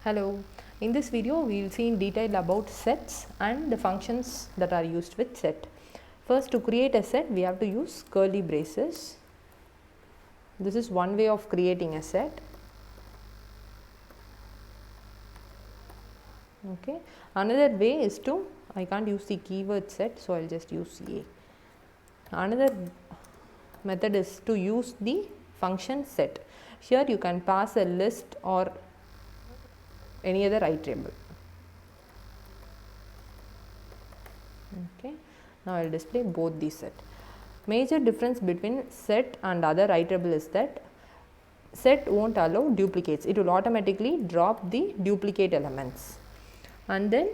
Hello, in this video we will see in detail about sets and the functions that are used with set. First, to create a set we have to use curly braces. This is one way of creating a set. Okay. Another way is to, I can't use the keyword set, so I will just use A. Another method is to use the function set. Here you can pass a list or any other iterable. Okay. Now I will display both these set. Major difference between set and other iterable is that set won't allow duplicates. It will automatically drop the duplicate elements, and then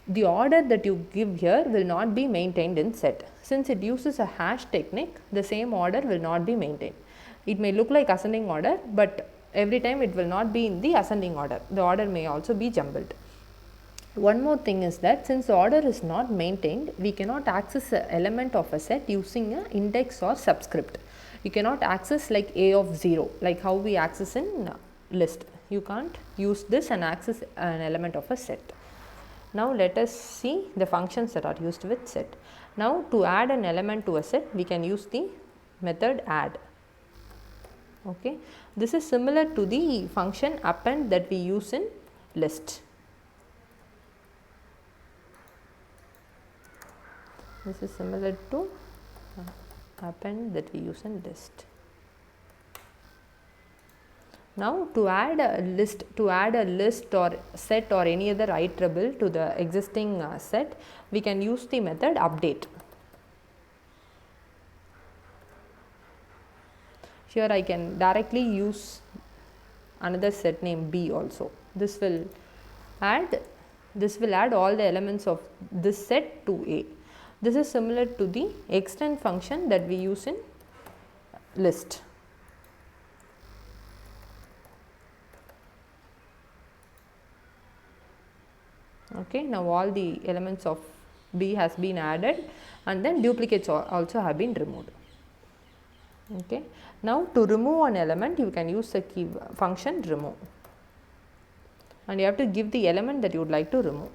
the order that you give here will not be maintained in set. Since it uses a hash technique, the same order will not be maintained. It may look like ascending order, but every time it will not be in the ascending order. The order may also be jumbled. One more thing is that since the order is not maintained, we cannot access an element of a set using an index or subscript. You cannot access like A of 0, like how we access in list. You can't use this and access an element of a set. Now let us see the functions that are used with set. Now to add an element to a set, we can use the method add. Okay. This is similar to the function append that we use in list. This is similar to append that we use in list. Now to add a list or set or any other iterable to the existing set, we can use the method update. Here I can directly use another set name B also. This will add all the elements of this set to A. This is similar to the extend function that we use in list. Okay. Now all the elements of B has been added and then duplicates also have been removed. Okay. Now to remove an element, you can use the key function remove, and you have to give the element that you would like to remove.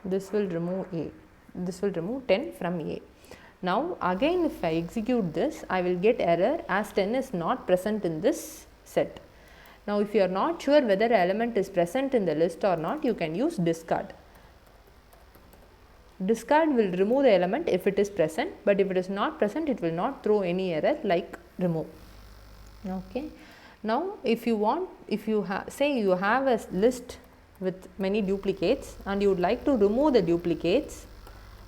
This will remove A. This will remove 10 from A. Now again if I execute this, I will get error as 10 is not present in this set. Now if you are not sure whether an element is present in the list or not, you can use discard. Discard will remove the element if it is present, but if it is not present, it will not throw any error like remove. Okay. Now if you say you have a list with many duplicates and you would like to remove the duplicates,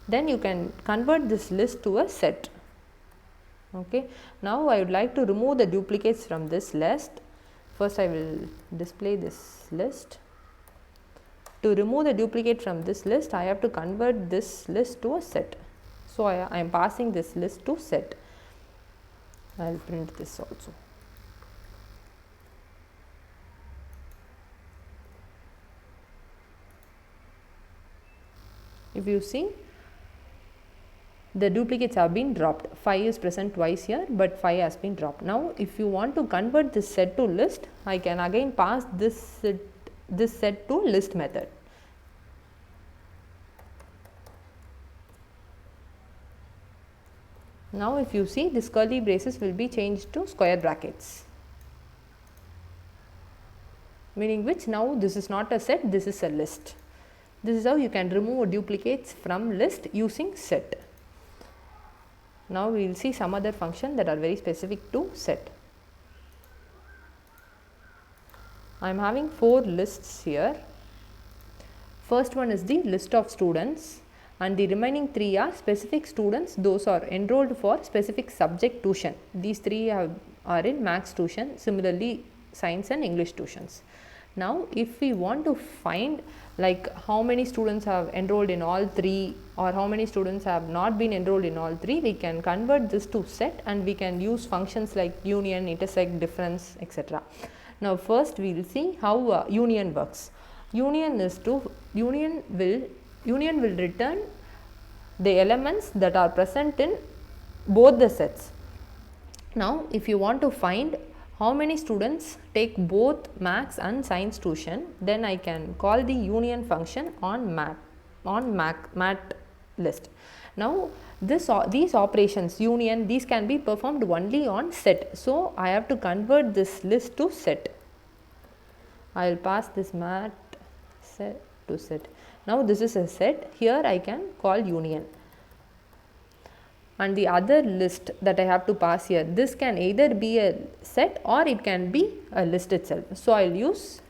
then you can convert this list to a set. Okay. Now I would like to remove the duplicates from this list. First I will display this list. To remove the duplicate from this list, I have to convert this list to a set. So I am passing this list to set. I will print this also. If you see, the duplicates have been dropped. 5 is present twice here, but 5 has been dropped. Now if you want to convert this set to list, I can again pass this set to list method. Now if you see, this curly braces will be changed to square brackets, meaning which now this is not a set, this is a list. This is how you can remove duplicates from list using set. Now we will see some other function that are very specific to set. I am having 4 lists here. First one is the list of students, and the remaining 3 are specific students, those are enrolled for specific subject tuition. These 3 are in maths tuition, similarly science and English tuitions. Now if we want to find like how many students have enrolled in all 3 or how many students have not been enrolled in all 3, we can convert this to set and we can use functions like union, intersect, difference, etc. Now first we will see how union works. Union will return the elements that are present in both the sets. Now if you want to find how many students take both maths and science tuition, then I can call the union function on mat list. Now these operations union, these can be performed only on set. So I have to convert this list to set. I will pass this mat set to set. Now this is a set, here I can call union. And the other list that I have to pass here, this can either be a set or it can be a list itself. So I will use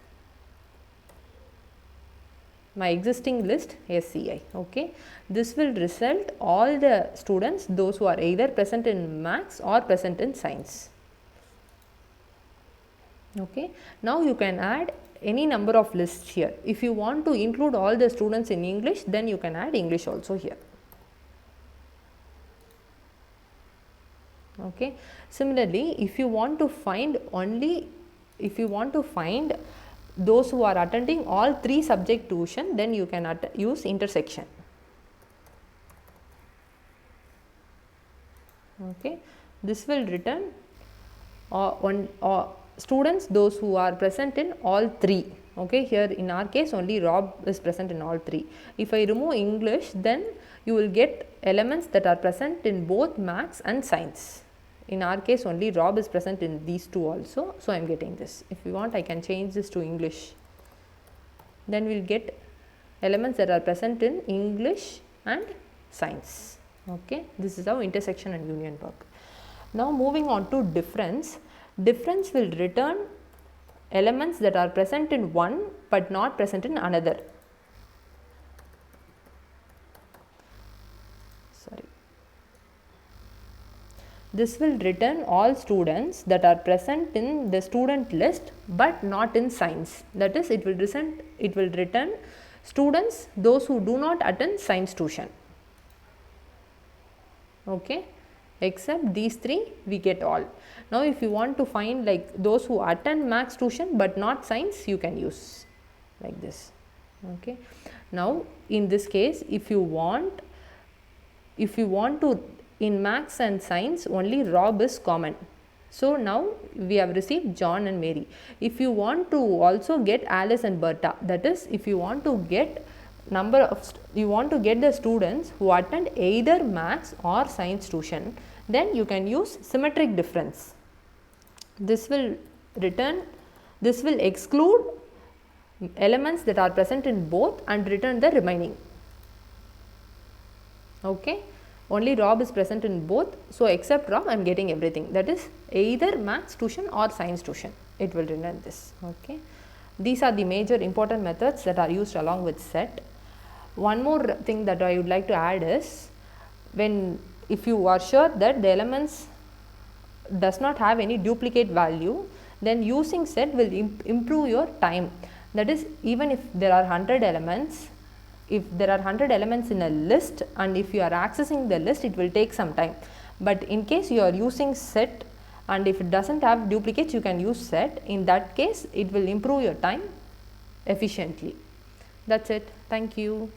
my existing list SCI. Okay. This will result all the students, those who are either present in maths or present in science. Okay. Now you can add any number of lists here. If you want to include all the students in English, then you can add English also here. Okay. Similarly, if you want to find those who are attending all 3 subject tuition, then you can use intersection. Okay. This will return students those who are present in all 3. Okay. Here in our case only Rob is present in all 3. If I remove English, then you will get elements that are present in both maths and science. In our case only Rob is present in these 2 also. So I am getting this. If you want, I can change this to English. Then we will get elements that are present in English and science. Okay. This is how intersection and union work. Now moving on to difference. Difference will return elements that are present in one but not present in another. This will return all students that are present in the student list but not in science. That is, it will return students those who do not attend science tuition. Okay. Except these 3 we get all. Now if you want to find like those who attend maths tuition but not science, you can use like this. Okay. Now in this case, if you want to in maths and science only Rob is common. So now we have received John and Mary. If you want to also get Alice and Berta, that is, if you want to get the students who attend either maths or science tuition, then you can use symmetric difference. This will exclude elements that are present in both and return the remaining. Okay. Only Rob is present in both. So except Rob, I am getting everything. That is either maths tuition or science tuition. It will return this. Okay. These are the major important methods that are used along with set. One more thing that I would like to add is, if you are sure that the elements does not have any duplicate value, then using set will improve your time. That is, even if there are 100 elements, in a list and if you are accessing the list, it will take some time. But in case you are using set and if it does not have duplicates, you can use set. In that case, it will improve your time efficiently. That is it. Thank you.